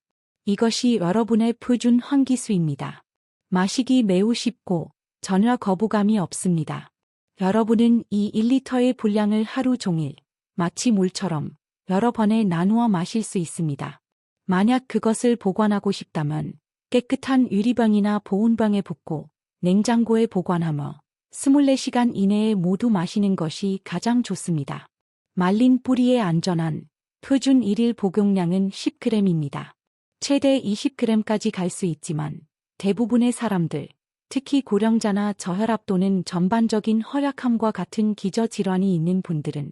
이것이 여러분의 표준 황기수입니다. 마시기 매우 쉽고 전혀 거부감이 없습니다. 여러분은 이 1리터의 분량을 하루 종일 마치 물처럼 여러 번에 나누어 마실 수 있습니다. 만약 그것을 보관하고 싶다면 깨끗한 유리병이나 보온병에 붓고 냉장고에 보관하며 24시간 이내에 모두 마시는 것이 가장 좋습니다. 말린 뿌리의 안전한 표준 1일 복용량은 10g입니다. 최대 20g까지 갈 수 있지만 대부분의 사람들, 특히 고령자나 저혈압 또는 전반적인 허약함과 같은 기저질환이 있는 분들은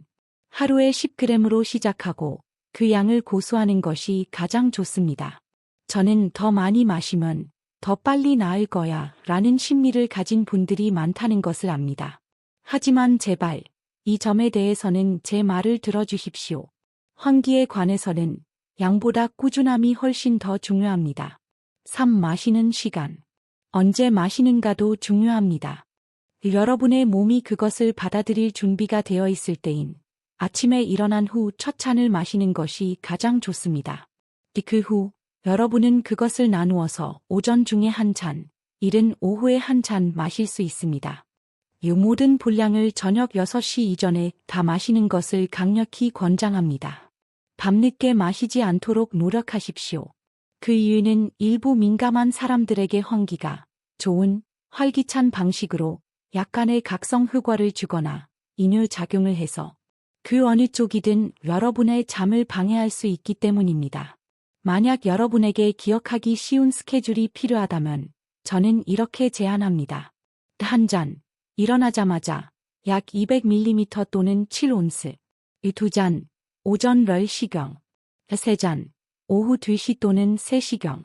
하루에 10g으로 시작하고 그 양을 고수하는 것이 가장 좋습니다. 저는 더 많이 마시면 더 빨리 나을 거야 라는 심리를 가진 분들이 많다는 것을 압니다. 하지만 제발 이 점에 대해서는 제 말을 들어주십시오. 황기에 관해서는 양보다 꾸준함이 훨씬 더 중요합니다. 3. 마시는 시간. 언제 마시는가도 중요합니다. 여러분의 몸이 그것을 받아들일 준비가 되어 있을 때인 아침에 일어난 후 첫 잔을 마시는 것이 가장 좋습니다. 그 후 여러분은 그것을 나누어서 오전 중에 한 잔, 이른 오후에 한 잔 마실 수 있습니다. 이 모든 분량을 저녁 6시 이전에 다 마시는 것을 강력히 권장합니다. 밤늦게 마시지 않도록 노력하십시오. 그 이유는 일부 민감한 사람들에게 황기가 좋은 활기찬 방식으로 약간의 각성 효과를 주거나 이뇨작용을 해서 그 어느 쪽이든 여러분의 잠을 방해할 수 있기 때문입니다. 만약 여러분에게 기억하기 쉬운 스케줄이 필요하다면 저는 이렇게 제안합니다. 한 잔, 일어나자마자 약 200ml 또는 7온스, 2잔, 오전 10시경, 3잔, 오후 2시 또는 3시경,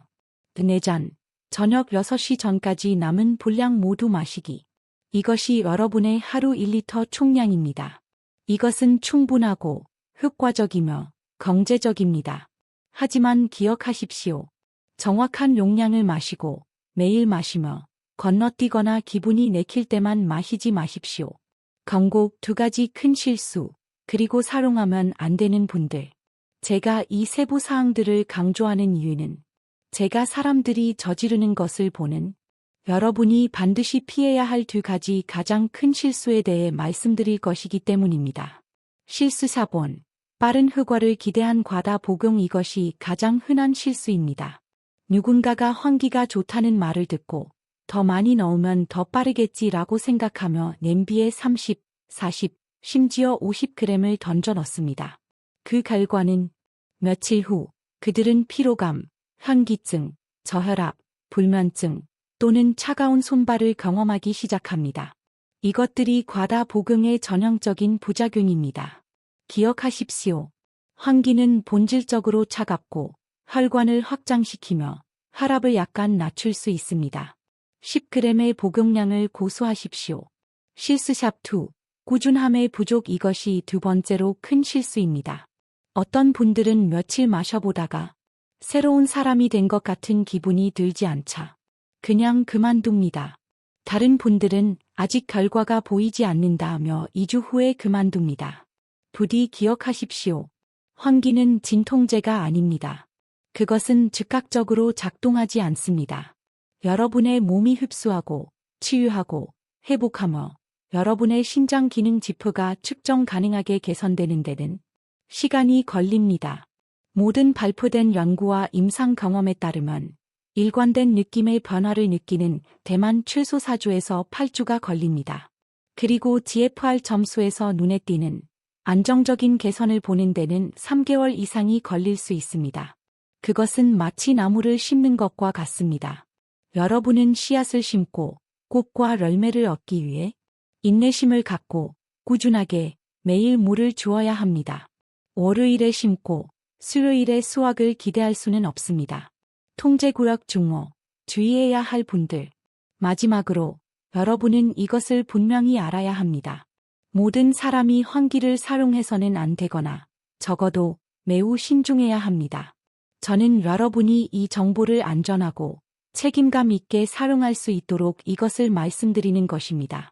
4잔, 저녁 6시 전까지 남은 분량 모두 마시기. 이것이 여러분의 하루 1리터 총량입니다. 이것은 충분하고 효과적이며 경제적입니다. 하지만 기억하십시오. 정확한 용량을 마시고 매일 마시며 건너뛰거나 기분이 내킬 때만 마시지 마십시오. 경고 2가지 큰 실수, 그리고 사용하면 안 되는 분들. 제가 이 세부 사항들을 강조하는 이유는 제가 사람들이 저지르는 것을 보는 여러분이 반드시 피해야 할 두 가지 가장 큰 실수에 대해 말씀드릴 것이기 때문입니다. 실수 4번. 빠른 효과를 기대한 과다 복용. 이것이 가장 흔한 실수입니다. 누군가가 환기가 좋다는 말을 듣고 더 많이 넣으면 더 빠르겠지라고 생각하며 냄비에 30, 40, 심지어 50g을 던져 넣습니다. 그 결과는 며칠 후 그들은 피로감, 현기증, 저혈압, 불면증 또는 차가운 손발을 경험하기 시작합니다. 이것들이 과다 복용의 전형적인 부작용입니다. 기억하십시오. 환기는 본질적으로 차갑고 혈관을 확장시키며 혈압을 약간 낮출 수 있습니다. 10g의 복용량을 고수하십시오. 실수샵 2. 꾸준함의 부족. 이것이 두 번째로 큰 실수입니다. 어떤 분들은 며칠 마셔보다가 새로운 사람이 된 것 같은 기분이 들지 않자 그냥 그만둡니다. 다른 분들은 아직 결과가 보이지 않는다며 2주 후에 그만둡니다. 부디 기억하십시오. 환기는 진통제가 아닙니다. 그것은 즉각적으로 작동하지 않습니다. 여러분의 몸이 흡수하고 치유하고 회복하며 여러분의 신장 기능 지표가 측정 가능하게 개선되는 데는 시간이 걸립니다. 모든 발표된 연구와 임상 경험에 따르면 일관된 느낌의 변화를 느끼는 데만 최소 4주에서 8주가 걸립니다. 그리고 GFR 점수에서 눈에 띄는 안정적인 개선을 보는 데는 3개월 이상이 걸릴 수 있습니다. 그것은 마치 나무를 심는 것과 같습니다. 여러분은 씨앗을 심고 꽃과 열매를 얻기 위해 인내심을 갖고 꾸준하게 매일 물을 주어야 합니다. 월요일에 심고 수요일에 수확을 기대할 수는 없습니다. 통제구역 중호, 주의해야 할 분들. 마지막으로 여러분은 이것을 분명히 알아야 합니다. 모든 사람이 환기를 사용해서는 안 되거나 적어도 매우 신중해야 합니다. 저는 여러분이 이 정보를 안전하고 책임감 있게 사용할 수 있도록 이것을 말씀드리는 것입니다.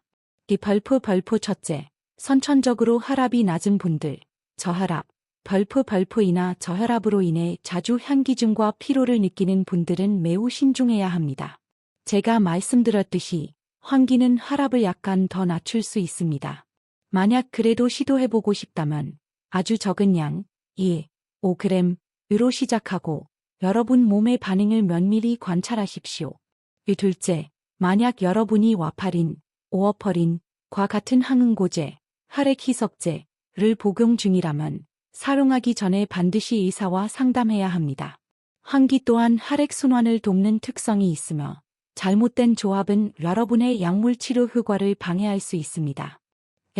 별표 첫째, 선천적으로 혈압이 낮은 분들, 저혈압, 별표이나 저혈압으로 인해 자주 현기증과 피로를 느끼는 분들은 매우 신중해야 합니다. 제가 말씀드렸듯이 환기는 혈압을 약간 더 낮출 수 있습니다. 만약 그래도 시도해보고 싶다면 아주 적은 양, 2, 5g으로 시작하고 여러분 몸의 반응을 면밀히 관찰하십시오. 둘째, 만약 여러분이 와파린, 오어퍼린과 같은 항응고제, 혈액희석제를 복용 중이라면 사용하기 전에 반드시 의사와 상담해야 합니다. 환기 또한 혈액순환을 돕는 특성이 있으며 잘못된 조합은 여러분의 약물 치료 효과를 방해할 수 있습니다.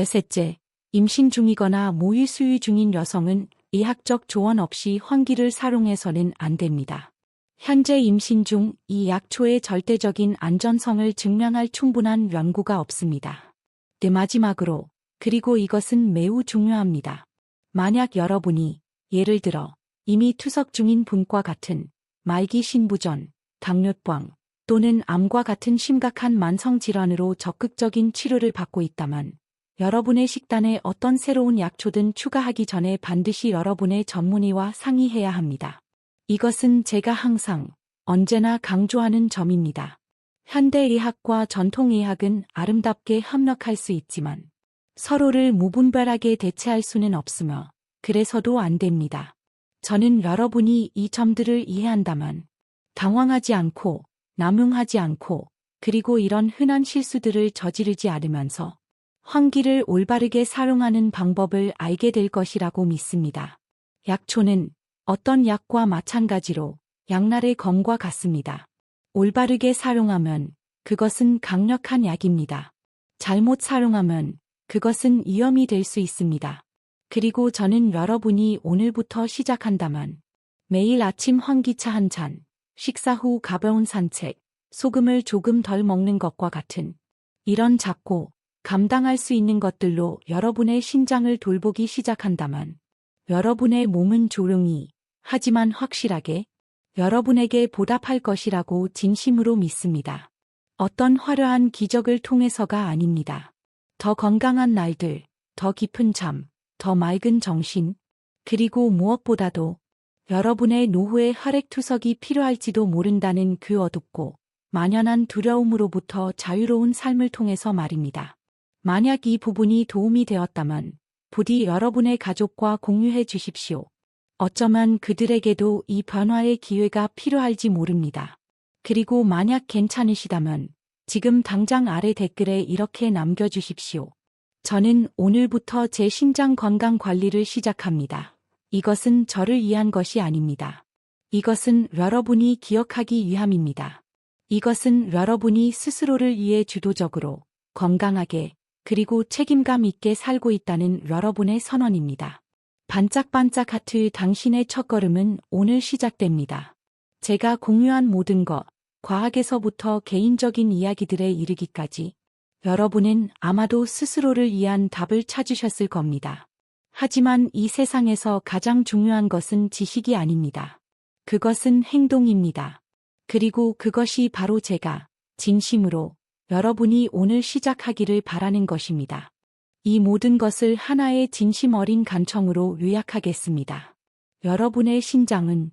셋째, 임신 중이거나 모유 수유 중인 여성은 의학적 조언 없이 환기를 사용해서는 안 됩니다. 현재 임신 중 이 약초의 절대적인 안전성을 증명할 충분한 연구가 없습니다. 마지막으로, 그리고 이것은 매우 중요합니다. 만약 여러분이 예를 들어 이미 투석 중인 분과 같은 말기 신부전, 당뇨병 또는 암과 같은 심각한 만성 질환으로 적극적인 치료를 받고 있다면 여러분의 식단에 어떤 새로운 약초든 추가하기 전에 반드시 여러분의 전문의와 상의해야 합니다. 이것은 제가 항상 언제나 강조하는 점입니다. 현대의학과 전통의학은 아름답게 협력할 수 있지만 서로를 무분별하게 대체할 수는 없으며 그래서도 안 됩니다. 저는 여러분이 이 점들을 이해한다면 당황하지 않고 남용하지 않고 그리고 이런 흔한 실수들을 저지르지 않으면서 환기를 올바르게 사용하는 방법을 알게 될 것이라고 믿습니다. 약초는 어떤 약과 마찬가지로 약날의 검과 같습니다. 올바르게 사용하면 그것은 강력한 약입니다. 잘못 사용하면 그것은 위험이 될 수 있습니다. 그리고 저는 여러분이 오늘부터 시작한다면 매일 아침 환기차 한 잔, 식사 후 가벼운 산책, 소금을 조금 덜 먹는 것과 같은 이런 작고 감당할 수 있는 것들로 여러분의 신장을 돌보기 시작한다면 여러분의 몸은 조용히 하지만 확실하게 여러분에게 보답할 것이라고 진심으로 믿습니다. 어떤 화려한 기적을 통해서가 아닙니다. 더 건강한 날들, 더 깊은 잠, 더 맑은 정신, 그리고 무엇보다도 여러분의 노후에 혈액투석이 필요할지도 모른다는 그 어둡고 만연한 두려움으로부터 자유로운 삶을 통해서 말입니다. 만약 이 부분이 도움이 되었다면 부디 여러분의 가족과 공유해 주십시오. 어쩌면 그들에게도 이 변화의 기회가 필요할지 모릅니다. 그리고 만약 괜찮으시다면 지금 당장 아래 댓글에 이렇게 남겨주십시오. 저는 오늘부터 제 신장 건강 관리를 시작합니다. 이것은 저를 위한 것이 아닙니다. 이것은 여러분이 기억하기 위함입니다. 이것은 여러분이 스스로를 위해 주도적으로, 건강하게, 그리고 책임감 있게 살고 있다는 여러분의 선언입니다. 반짝반짝 하트 당신의 첫걸음은 오늘 시작됩니다. 제가 공유한 모든 것, 과학에서부터 개인적인 이야기들에 이르기까지 여러분은 아마도 스스로를 위한 답을 찾으셨을 겁니다. 하지만 이 세상에서 가장 중요한 것은 지식이 아닙니다. 그것은 행동입니다. 그리고 그것이 바로 제가 진심으로 여러분이 오늘 시작하기를 바라는 것입니다. 이 모든 것을 하나의 진심 어린 간청으로 요약하겠습니다. 여러분의 신장은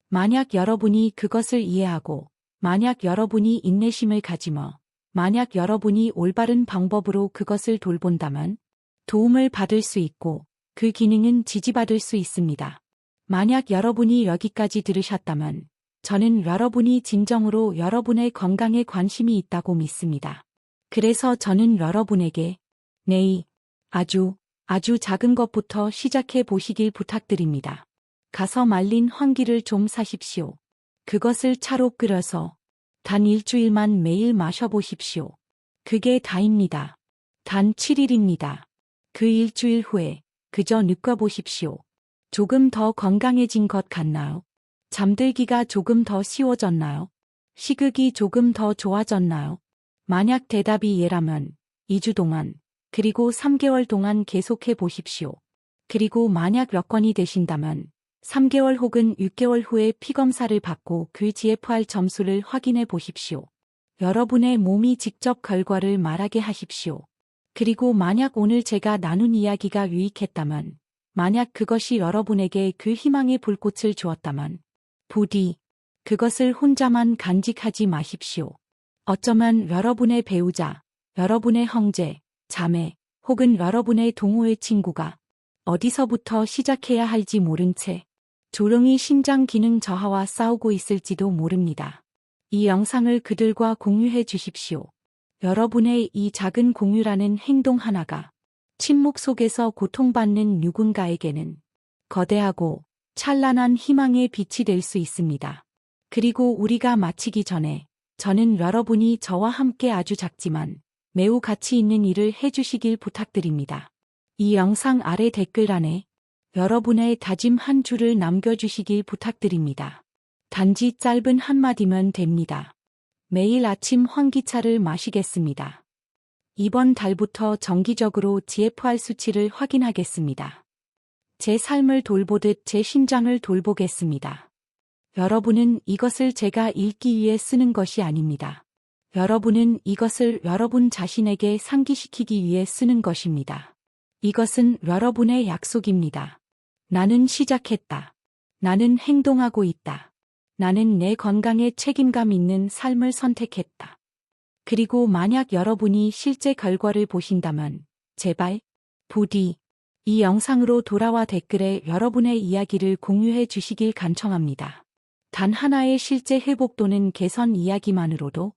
만약 여러분이 그것을 이해하고 만약 여러분이 인내심을 가지며 만약 여러분이 올바른 방법으로 그것을 돌본다면 도움을 받을 수 있고 그 기능은 지지받을 수 있습니다. 만약 여러분이 여기까지 들으셨다면 저는 여러분이 진정으로 여러분의 건강에 관심이 있다고 믿습니다. 그래서 저는 여러분에게 아주 작은 것부터 시작해 보시길 부탁드립니다. 가서 말린 황기를 좀 사십시오. 그것을 차로 끓여서 단 일주일만 매일 마셔보십시오. 그게 다입니다. 단 7일입니다. 그 일주일 후에 그저 느껴보십시오. 조금 더 건강해진 것 같나요? 잠들기가 조금 더 쉬워졌나요? 식욕이 조금 더 좋아졌나요? 만약 대답이 예라면 2주 동안 그리고 3개월 동안 계속해 보십시오. 그리고 만약 여건이 되신다면 3개월 혹은 6개월 후에 피검사를 받고 그 GFR 점수를 확인해 보십시오. 여러분의 몸이 직접 결과를 말하게 하십시오. 그리고 만약 오늘 제가 나눈 이야기가 유익했다면, 만약 그것이 여러분에게 그 희망의 불꽃을 주었다면, 부디 그것을 혼자만 간직하지 마십시오. 어쩌면 여러분의 배우자, 여러분의 형제, 자매, 혹은 여러분의 동호회 친구가 어디서부터 시작해야 할지 모른 채 조용히 신장 기능 저하와 싸우고 있을지도 모릅니다. 이 영상을 그들과 공유해 주십시오. 여러분의 이 작은 공유라는 행동 하나가 침묵 속에서 고통받는 누군가에게는 거대하고 찬란한 희망의 빛이 될 수 있습니다. 그리고 우리가 마치기 전에 저는 여러분이 저와 함께 아주 작지만 매우 가치 있는 일을 해주시길 부탁드립니다. 이 영상 아래 댓글란에 여러분의 다짐 한 줄을 남겨주시길 부탁드립니다. 단지 짧은 한마디면 됩니다. 매일 아침 환기차를 마시겠습니다. 이번 달부터 정기적으로 GFR 수치를 확인하겠습니다. 제 삶을 돌보듯 제 신장을 돌보겠습니다. 여러분은 이것을 제가 읽기 위해 쓰는 것이 아닙니다. 여러분은 이것을 여러분 자신에게 상기시키기 위해 쓰는 것입니다. 이것은 여러분의 약속입니다. 나는 시작했다. 나는 행동하고 있다. 나는 내 건강에 책임감 있는 삶을 선택했다. 그리고 만약 여러분이 실제 결과를 보신다면 제발 부디 이 영상으로 돌아와 댓글에 여러분의 이야기를 공유해 주시길 간청합니다. 단 하나의 실제 회복 또는 개선 이야기만으로도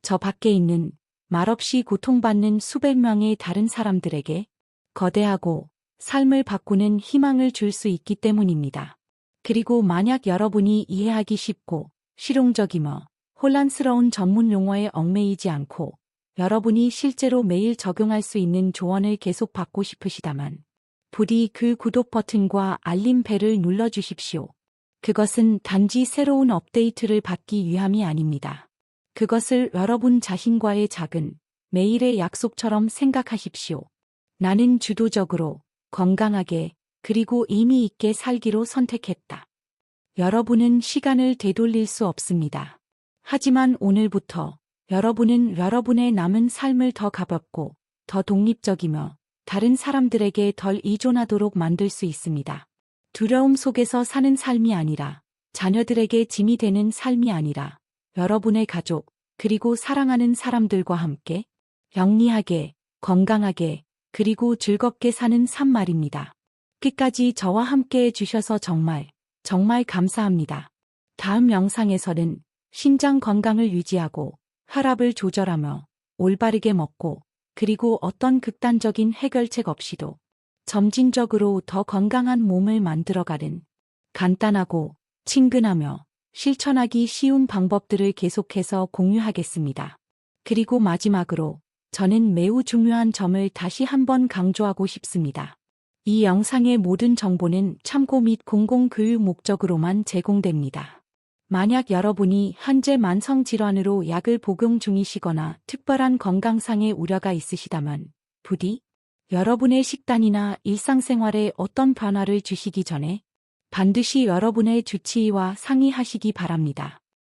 저 밖에 있는 말없이 고통받는 수백 명의 다른 사람들에게 거대하고 삶을 바꾸는 희망을 줄 수 있기 때문입니다. 그리고 만약 여러분이 이해하기 쉽고 실용적이며 혼란스러운 전문 용어에 얽매이지 않고 여러분이 실제로 매일 적용할 수 있는 조언을 계속 받고 싶으시다면 부디 그 구독 버튼과 알림 벨을 눌러주십시오. 그것은 단지 새로운 업데이트를 받기 위함이 아닙니다. 그것을 여러분 자신과의 작은 매일의 약속처럼 생각하십시오. 나는 주도적으로 건강하게 그리고 의미 있게 살기로 선택했다. 여러분은 시간을 되돌릴 수 없습니다. 하지만 오늘부터 여러분은 여러분의 남은 삶을 더 가볍고 더 독립적이며 다른 사람들에게 덜 의존하도록 만들 수 있습니다. 두려움 속에서 사는 삶이 아니라 자녀들에게 짐이 되는 삶이 아니라 여러분의 가족 그리고 사랑하는 사람들과 함께 영리하게, 건강하게, 그리고 즐겁게 사는 삶 말입니다. 끝까지 저와 함께 해주셔서 정말 감사합니다. 다음 영상에서는 신장 건강을 유지하고 혈압을 조절하며 올바르게 먹고 그리고 어떤 극단적인 해결책 없이도 점진적으로 더 건강한 몸을 만들어가는 간단하고 친근하며 실천하기 쉬운 방법들을 계속해서 공유하겠습니다. 그리고 마지막으로 저는 매우 중요한 점을 다시 한번 강조하고 싶습니다. 이 영상의 모든 정보는 참고 및 공공교육 목적으로만 제공됩니다. 만약 여러분이 현재 만성질환으로 약을 복용 중이시거나 특별한 건강상의 우려가 있으시다면 부디 여러분의 식단이나 일상생활에 어떤 변화를 주시기 전에 반드시 여러분의 주치의와 상의하시기 바랍니다.